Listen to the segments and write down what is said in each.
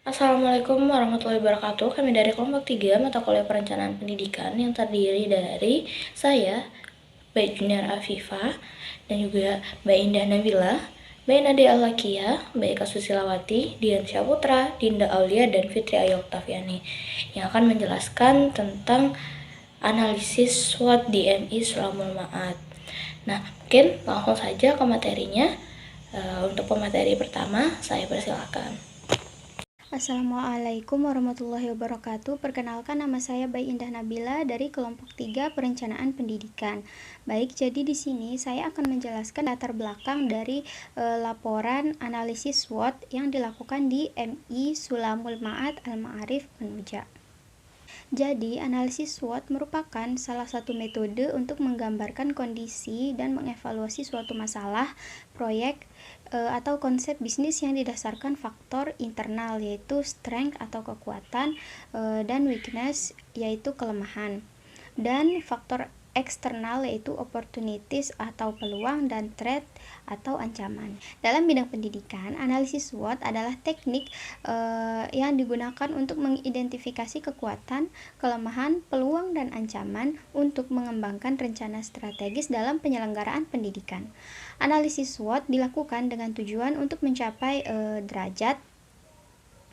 Assalamualaikum warahmatullahi wabarakatuh. Kami dari kelompok 3 mata kuliah perencanaan pendidikan yang terdiri dari saya, Mbak Junior Afifah, dan juga Mbak Indah Nabila, Mbak Nade Alakia, Mbak Eka Susilawati, Dian Syaputra, Dinda Aulia, dan Fitri Ayu Oktaviani yang akan menjelaskan tentang analisis SWOT di MI Sulamul Ma'ad. Nah, mungkin langsung saja ke materinya. Untuk pemateri pertama, saya persilakan. Assalamualaikum warahmatullahi wabarakatuh. Perkenalkan, nama saya Bayi Indah Nabila dari kelompok 3 Perencanaan Pendidikan. Baik, jadi di sini saya akan menjelaskan latar belakang dari laporan analisis SWOT yang dilakukan di MI Sulamul Ma'ad Al-Ma'arif Penuja. Jadi, analisis SWOT merupakan salah satu metode untuk menggambarkan kondisi dan mengevaluasi suatu masalah, proyek, atau konsep bisnis yang didasarkan faktor internal, yaitu strength atau kekuatan, dan weakness, yaitu kelemahan, dan faktor eksternal, yaitu opportunities atau peluang, dan threat atau ancaman. Dalam bidang pendidikan, analisis SWOT adalah teknik yang digunakan untuk mengidentifikasi kekuatan, kelemahan, peluang, dan ancaman untuk mengembangkan rencana strategis dalam penyelenggaraan pendidikan. Analisis SWOT dilakukan dengan tujuan untuk mencapai derajat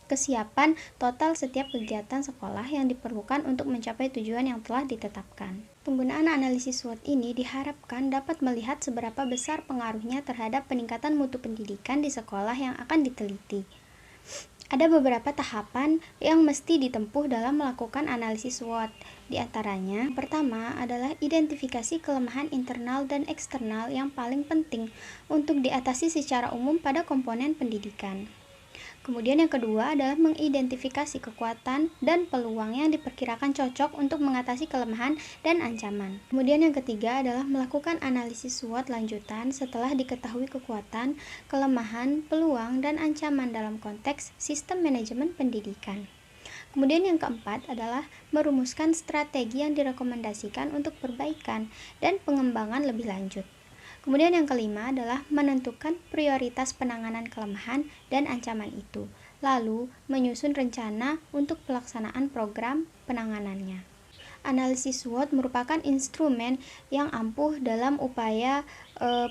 kesiapan total setiap kegiatan sekolah yang diperlukan untuk mencapai tujuan yang telah ditetapkan. Penggunaan analisis SWOT ini diharapkan dapat melihat seberapa besar pengaruhnya terhadap peningkatan mutu pendidikan di sekolah yang akan diteliti. Ada beberapa tahapan yang mesti ditempuh dalam melakukan analisis SWOT. Di antaranya, pertama adalah identifikasi kelemahan internal dan eksternal yang paling penting untuk diatasi secara umum pada komponen pendidikan. Kemudian yang kedua adalah mengidentifikasi kekuatan dan peluang yang diperkirakan cocok untuk mengatasi kelemahan dan ancaman. Kemudian yang ketiga adalah melakukan analisis SWOT lanjutan setelah diketahui kekuatan, kelemahan, peluang, dan ancaman dalam konteks sistem manajemen pendidikan. Kemudian yang keempat adalah merumuskan strategi yang direkomendasikan untuk perbaikan dan pengembangan lebih lanjut. Kemudian yang kelima adalah menentukan prioritas penanganan kelemahan dan ancaman itu, lalu menyusun rencana untuk pelaksanaan program penanganannya. Analisis SWOT merupakan instrumen yang ampuh dalam upaya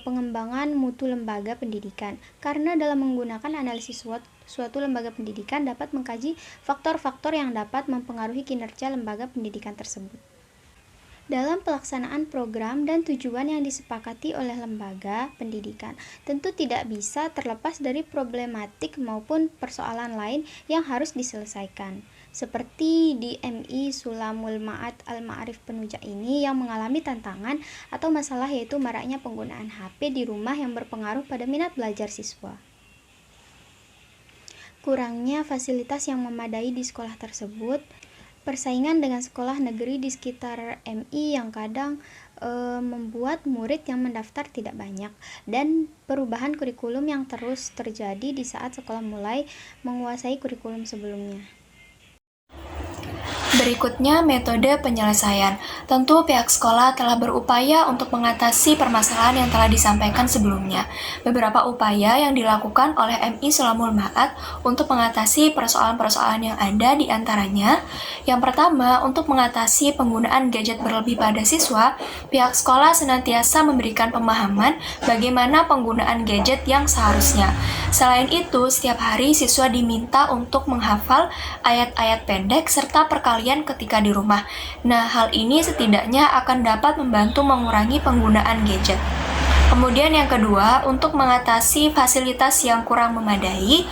pengembangan mutu lembaga pendidikan, karena dalam menggunakan analisis SWOT, suatu lembaga pendidikan dapat mengkaji faktor-faktor yang dapat mempengaruhi kinerja lembaga pendidikan tersebut. Dalam pelaksanaan program dan tujuan yang disepakati oleh lembaga pendidikan, tentu tidak bisa terlepas dari problematik maupun persoalan lain yang harus diselesaikan. Seperti di MI Sulamul Ma'ad Al-Ma'arif Penuja ini yang mengalami tantangan atau masalah, yaitu maraknya penggunaan HP di rumah yang berpengaruh pada minat belajar siswa. Kurangnya fasilitas yang memadai di sekolah tersebut, persaingan dengan sekolah negeri di sekitar MI yang kadang membuat murid yang mendaftar tidak banyak, dan perubahan kurikulum yang terus terjadi di saat sekolah mulai menguasai kurikulum sebelumnya. Berikutnya, metode penyelesaian. Tentu pihak sekolah telah berupaya untuk mengatasi permasalahan yang telah disampaikan sebelumnya. Beberapa upaya yang dilakukan oleh MI Sulamul Ma'ad untuk mengatasi persoalan-persoalan yang ada di antaranya. Yang pertama, untuk mengatasi penggunaan gadget berlebih pada siswa, pihak sekolah senantiasa memberikan pemahaman bagaimana penggunaan gadget yang seharusnya. Selain itu, setiap hari siswa diminta untuk menghafal ayat-ayat pendek serta perkalian ketika di rumah. Nah, hal ini setidaknya akan dapat membantu mengurangi penggunaan gadget. Kemudian yang kedua, untuk mengatasi fasilitas yang kurang memadai,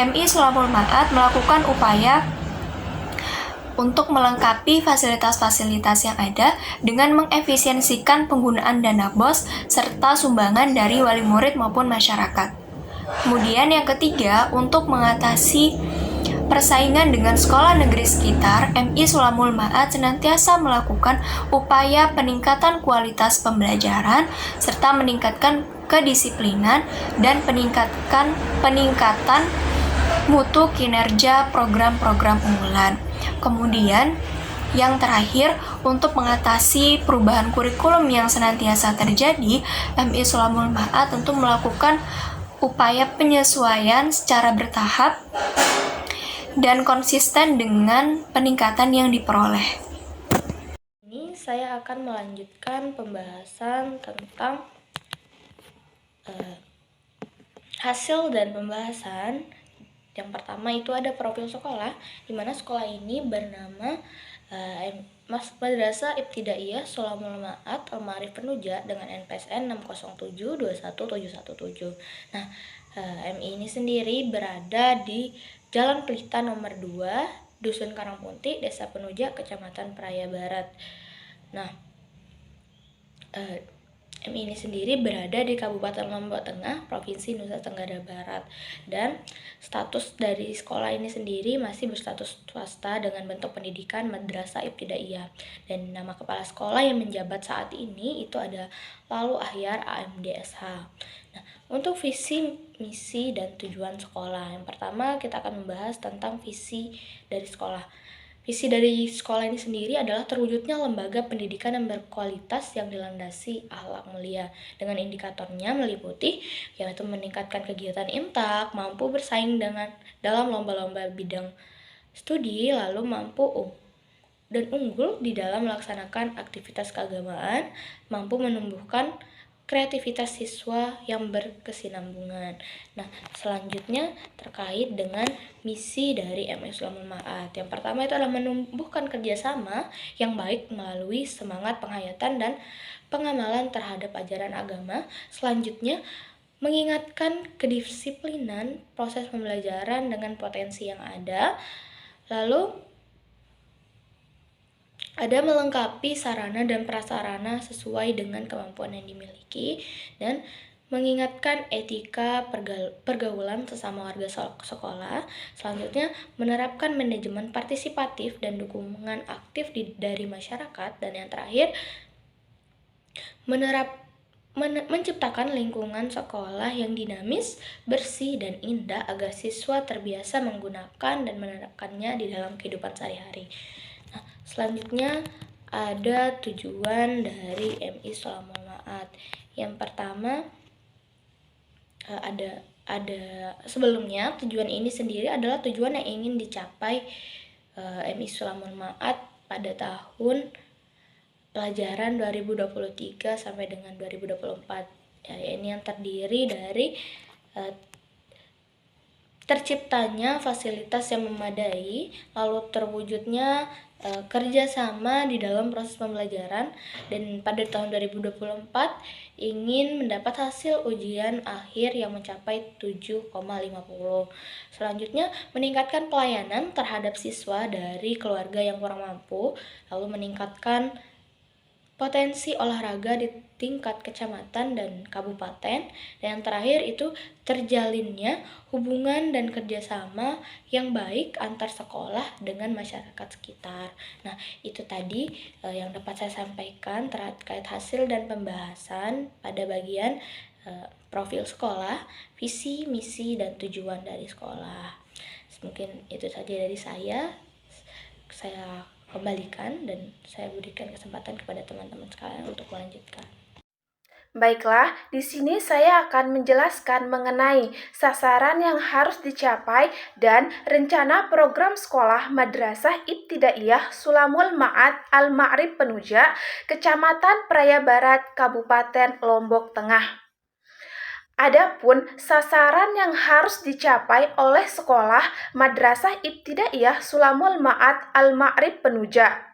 MI Sulamul Ma'ad melakukan upaya untuk melengkapi fasilitas-fasilitas yang ada dengan mengefisiensikan penggunaan dana BOS serta sumbangan dari wali murid maupun masyarakat. Kemudian yang ketiga, untuk mengatasi persaingan dengan sekolah negeri sekitar, MI Sulamul Ma'ad senantiasa melakukan upaya peningkatan kualitas pembelajaran serta meningkatkan kedisiplinan dan peningkatan mutu kinerja program-program unggulan. Kemudian yang terakhir, untuk mengatasi perubahan kurikulum yang senantiasa terjadi, MI Sulamul Ma'ad tentu melakukan upaya penyesuaian secara bertahap dan konsisten dengan peningkatan yang diperoleh. Ini saya akan melanjutkan pembahasan tentang hasil dan pembahasan. Yang pertama itu ada profil sekolah, di mana sekolah ini bernama Madrasah Ibtidaiyah Sulamul Ma'at Al-Ma'arif Penuja dengan NPSN 6072117. Nah, MI ini sendiri berada di Jalan Pelita nomor 2, Dusun Karangpunti, Desa Penuja, Kecamatan Praia Barat. Nah, MI ini sendiri berada di Kabupaten Lombok Tengah, Provinsi Nusa Tenggara Barat, dan status dari sekolah ini sendiri masih berstatus swasta dengan bentuk pendidikan Madrasah Ibtidaiyah, dan nama kepala sekolah yang menjabat saat ini itu ada Lalu Ahyar AMDSH. Nah, untuk visi, misi, dan tujuan sekolah, yang pertama kita akan membahas tentang visi dari sekolah. Visi dari sekolah ini sendiri adalah terwujudnya lembaga pendidikan yang berkualitas yang dilandasi akhlak mulia. Dengan indikatornya meliputi yaitu meningkatkan kegiatan imtak, mampu bersaing dalam lomba-lomba bidang studi, lalu mampu dan unggul di dalam melaksanakan aktivitas keagamaan, mampu menumbuhkan kreativitas siswa yang berkesinambungan. Nah, selanjutnya terkait dengan misi dari MI Sulamul Ma'at. Yang pertama itu adalah menumbuhkan kerjasama yang baik melalui semangat penghayatan dan pengamalan terhadap ajaran agama. Selanjutnya, mengingatkan kedisiplinan proses pembelajaran dengan potensi yang ada. Lalu ada melengkapi sarana dan prasarana sesuai dengan kemampuan yang dimiliki, dan mengingatkan etika pergaulan sesama warga sekolah. Selanjutnya, menerapkan manajemen partisipatif dan dukungan aktif dari masyarakat. Dan yang terakhir, menciptakan lingkungan sekolah yang dinamis, bersih, dan indah agar siswa terbiasa menggunakan dan menerapkannya di dalam kehidupan sehari-hari. Nah, selanjutnya ada tujuan dari MI Sulamul Ma'at. Yang pertama ada sebelumnya tujuan ini sendiri adalah tujuan yang ingin dicapai MI Sulamul Ma'at pada tahun pelajaran 2023 sampai dengan 2024. Ini yang terdiri dari terciptanya fasilitas yang memadai, lalu terwujudnya kerjasama di dalam proses pembelajaran, dan pada tahun 2024 ingin mendapat hasil ujian akhir yang mencapai 7,50. Selanjutnya, meningkatkan pelayanan terhadap siswa dari keluarga yang kurang mampu, lalu meningkatkan potensi olahraga di tingkat kecamatan dan kabupaten, dan yang terakhir itu terjalinnya hubungan dan kerjasama yang baik antar sekolah dengan masyarakat sekitar. Nah, itu tadi yang dapat saya sampaikan terkait hasil dan pembahasan pada bagian profil sekolah, visi, misi, dan tujuan dari sekolah. Mungkin itu saja dari saya kembalikan dan saya berikan kesempatan kepada teman-teman sekalian untuk melanjutkan. Baiklah, di sini saya akan menjelaskan mengenai sasaran yang harus dicapai dan rencana program sekolah Madrasah Ibtidaiyah Sulamul Ma'at Al-Ma'arif Penuja, Kecamatan Praia Barat, Kabupaten Lombok Tengah. Adapun sasaran yang harus dicapai oleh sekolah Madrasah Ibtidaiyah Sulamul Ma'at Al-Ma'arif Penuja.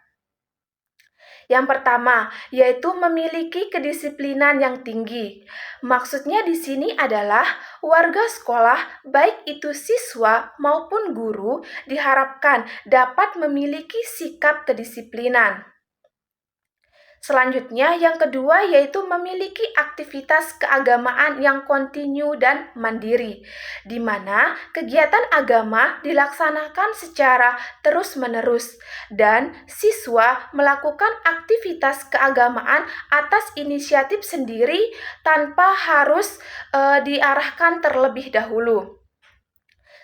Yang pertama, yaitu memiliki kedisiplinan yang tinggi. Maksudnya di sini adalah warga sekolah, baik itu siswa maupun guru, diharapkan dapat memiliki sikap kedisiplinan. Selanjutnya, yang kedua yaitu memiliki aktivitas keagamaan yang kontinu dan mandiri, di mana kegiatan agama dilaksanakan secara terus-menerus, dan siswa melakukan aktivitas keagamaan atas inisiatif sendiri tanpa harus diarahkan terlebih dahulu.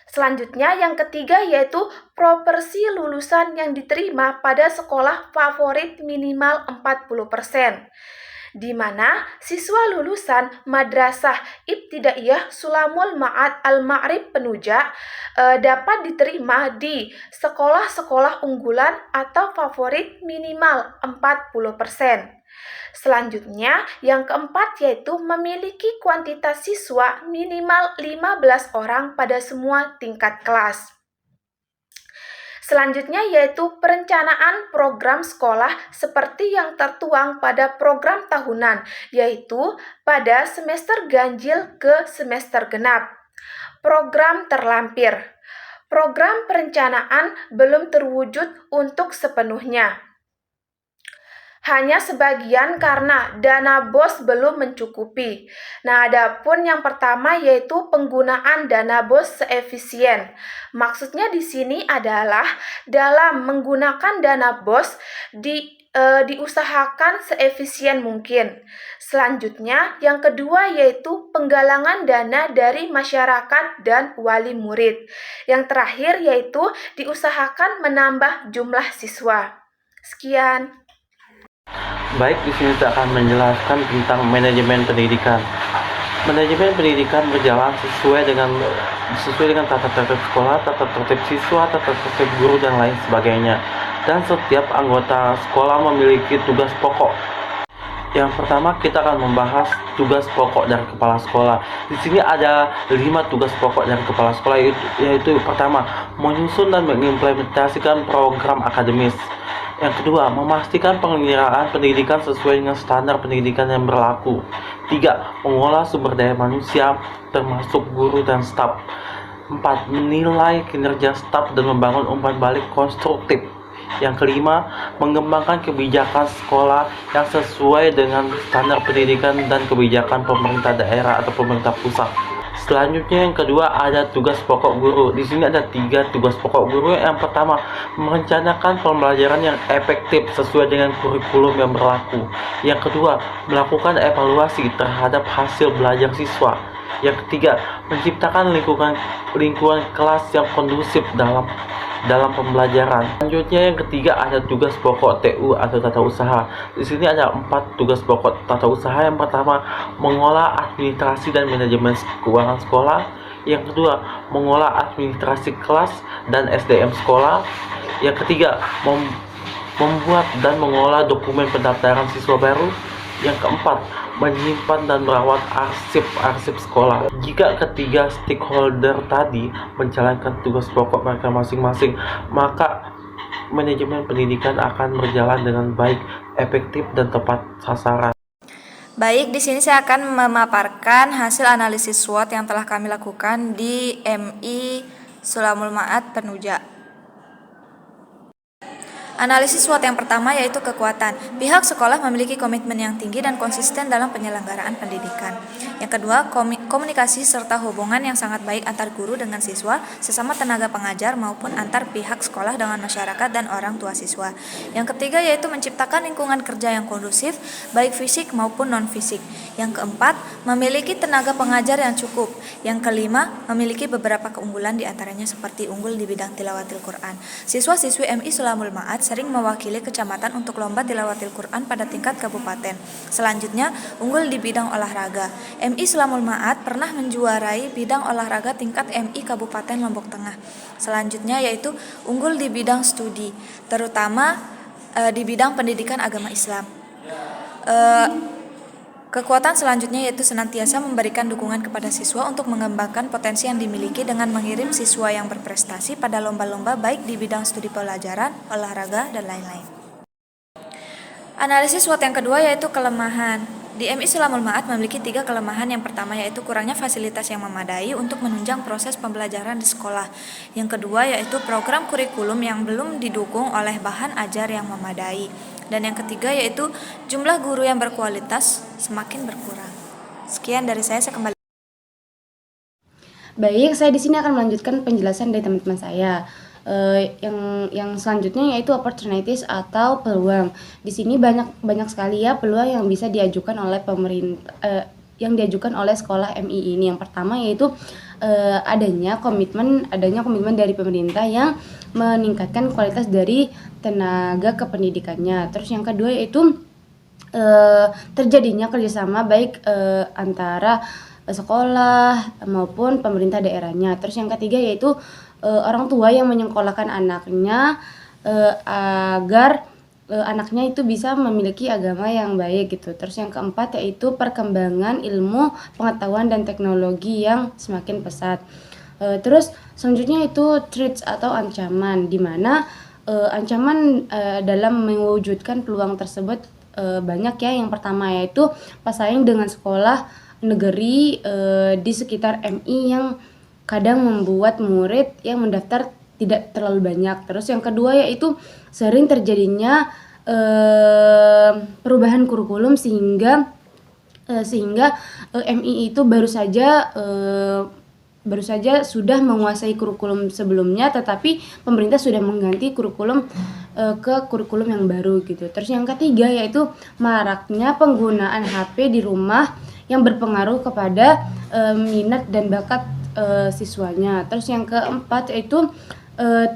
Selanjutnya, yang ketiga yaitu proporsi lulusan yang diterima pada sekolah favorit minimal 40%. di mana siswa lulusan Madrasah Ibtidaiyah Sulamul Ma'ad Al-Ma'rib Penuja dapat diterima di sekolah-sekolah unggulan atau favorit minimal 40%. Selanjutnya, yang keempat yaitu memiliki kuantitas siswa minimal 15 orang pada semua tingkat kelas. Selanjutnya yaitu perencanaan program sekolah seperti yang tertuang pada program tahunan, yaitu pada semester ganjil ke semester genap. Program terlampir. Program perencanaan belum terwujud untuk sepenuhnya. Hanya sebagian karena dana BOS belum mencukupi. Nah, adapun yang pertama yaitu penggunaan dana BOS seefisien. Maksudnya di sini adalah dalam menggunakan dana BOS diusahakan seefisien mungkin. Selanjutnya, yang kedua yaitu penggalangan dana dari masyarakat dan wali murid. Yang terakhir yaitu diusahakan menambah jumlah siswa. Sekian. Baik, di sini saya akan menjelaskan tentang manajemen pendidikan. Manajemen pendidikan berjalan sesuai dengan tata tertib sekolah, tata tertib siswa, tata tertib guru dan lain sebagainya. Dan setiap anggota sekolah memiliki tugas pokok. Yang pertama kita akan membahas tugas pokok dari kepala sekolah. Di sini ada 5 tugas pokok dari kepala sekolah, yaitu pertama, menyusun dan mengimplementasikan program akademis. Yang kedua, memastikan penyelenggaraan pendidikan sesuai dengan standar pendidikan yang berlaku. 3. Mengolah sumber daya manusia, termasuk guru dan staf. 4. Menilai kinerja staf dan membangun umpan balik konstruktif. Yang kelima, mengembangkan kebijakan sekolah yang sesuai dengan standar pendidikan dan kebijakan pemerintah daerah atau pemerintah pusat. Selanjutnya yang kedua ada tugas pokok guru. Di sini ada 3 tugas pokok guru. Yang pertama, merencanakan pembelajaran yang efektif sesuai dengan kurikulum yang berlaku. Yang kedua, melakukan evaluasi terhadap hasil belajar siswa. Yang ketiga, menciptakan lingkungan kelas yang kondusif dalam pembelajaran. Selanjutnya yang ketiga ada tugas pokok TU atau tata usaha. Di sini ada 4 tugas pokok tata usaha. Yang pertama, mengolah administrasi dan manajemen keuangan sekolah. Yang kedua, mengolah administrasi kelas dan SDM sekolah. Yang ketiga, membuat dan mengolah dokumen pendaftaran siswa baru. Yang keempat, menyimpan dan merawat arsip sekolah. Jika ketiga stakeholder tadi menjalankan tugas pokok mereka masing-masing, maka manajemen pendidikan akan berjalan dengan baik, efektif, dan tepat sasaran. Baik, di sini saya akan memaparkan hasil analisis SWOT yang telah kami lakukan di MI Sulamul Ma'ad Penuja. Analisis SWOT yang pertama yaitu kekuatan. Pihak sekolah memiliki komitmen yang tinggi dan konsisten dalam penyelenggaraan pendidikan. Yang kedua, komunikasi serta hubungan yang sangat baik antar guru dengan siswa, sesama tenaga pengajar maupun antar pihak sekolah dengan masyarakat dan orang tua siswa. Yang ketiga yaitu menciptakan lingkungan kerja yang kondusif, baik fisik maupun non-fisik. Yang keempat, memiliki tenaga pengajar yang cukup. Yang kelima, memiliki beberapa keunggulan diantaranya seperti unggul di bidang tilawatil Quran. Siswa-siswi MI Sulamul Ma'ad sering mewakili kecamatan untuk lomba tilawatil Quran pada tingkat kabupaten. Selanjutnya, unggul di bidang olahraga. MI Sulamul Ma'ad pernah menjuarai bidang olahraga tingkat MI Kabupaten Lombok Tengah. Selanjutnya yaitu unggul di bidang studi, terutama di bidang pendidikan agama Islam. Kekuatan selanjutnya yaitu senantiasa memberikan dukungan kepada siswa untuk mengembangkan potensi yang dimiliki dengan mengirim siswa yang berprestasi pada lomba-lomba baik di bidang studi pelajaran, olahraga, dan lain-lain. Analisis SWOT yang kedua yaitu kelemahan. Di MI Sulamul Ma'ad memiliki 3 kelemahan. Yang pertama yaitu kurangnya fasilitas yang memadai untuk menunjang proses pembelajaran di sekolah. Yang kedua yaitu program kurikulum yang belum didukung oleh bahan ajar yang memadai. Dan yang ketiga yaitu jumlah guru yang berkualitas semakin berkurang. Sekian dari saya kembali. Baik, saya di sini akan melanjutkan penjelasan dari teman-teman saya. Yang selanjutnya yaitu opportunities atau peluang. Di sini banyak sekali ya peluang yang bisa diajukan oleh pemerintah, yang diajukan oleh sekolah MI ini. Yang pertama yaitu adanya komitmen dari pemerintah yang meningkatkan kualitas dari tenaga kependidikannya. Terus yang kedua yaitu terjadinya kerjasama baik antara sekolah maupun pemerintah daerahnya. Terus yang ketiga yaitu orang tua yang menyekolahkan anaknya agar anaknya itu bisa memiliki agama yang baik gitu. Terus yang keempat yaitu perkembangan ilmu, pengetahuan dan teknologi yang semakin pesat. Terus selanjutnya itu threats atau ancaman, di mana ancaman dalam mewujudkan peluang tersebut banyak ya. Yang pertama yaitu pesaing dengan sekolah negeri di sekitar MI yang kadang membuat murid yang mendaftar tidak terlalu banyak. Terus yang kedua yaitu sering terjadinya perubahan kurikulum sehingga MI itu baru saja sudah menguasai kurikulum sebelumnya, tetapi pemerintah sudah mengganti kurikulum ke kurikulum yang baru gitu. Terus yang ketiga yaitu maraknya penggunaan HP di rumah yang berpengaruh kepada minat dan bakat siswanya. Terus yang keempat yaitu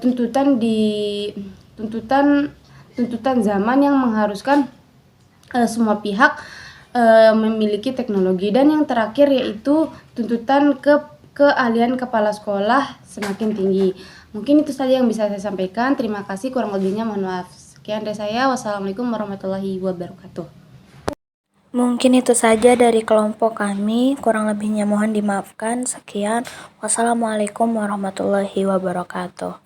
tuntutan zaman yang mengharuskan semua pihak memiliki teknologi. Dan yang terakhir yaitu tuntutan keahlian kepala sekolah semakin tinggi. Mungkin itu saja yang bisa saya sampaikan. Terima kasih, kurang lebihnya mohon maaf. Sekian dari saya. Wassalamualaikum warahmatullahi wabarakatuh. Mungkin itu saja dari kelompok kami, kurang lebihnya mohon dimaafkan. Sekian, wassalamualaikum warahmatullahi wabarakatuh.